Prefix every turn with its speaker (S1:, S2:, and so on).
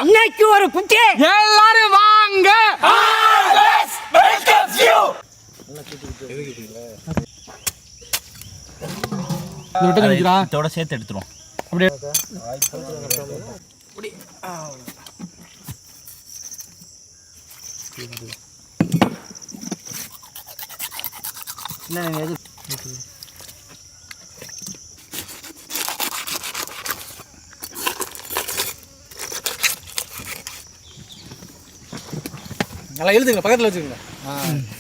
S1: இன்னைக்கு ஒரு குட்டி எல்லாரும் வாங்க.
S2: இதோட சேர்த்து எடுத்துருவோம். அப்படியே
S3: நல்லா எழுதுங்க, பக்கத்தில் வச்சுக்கோங்க.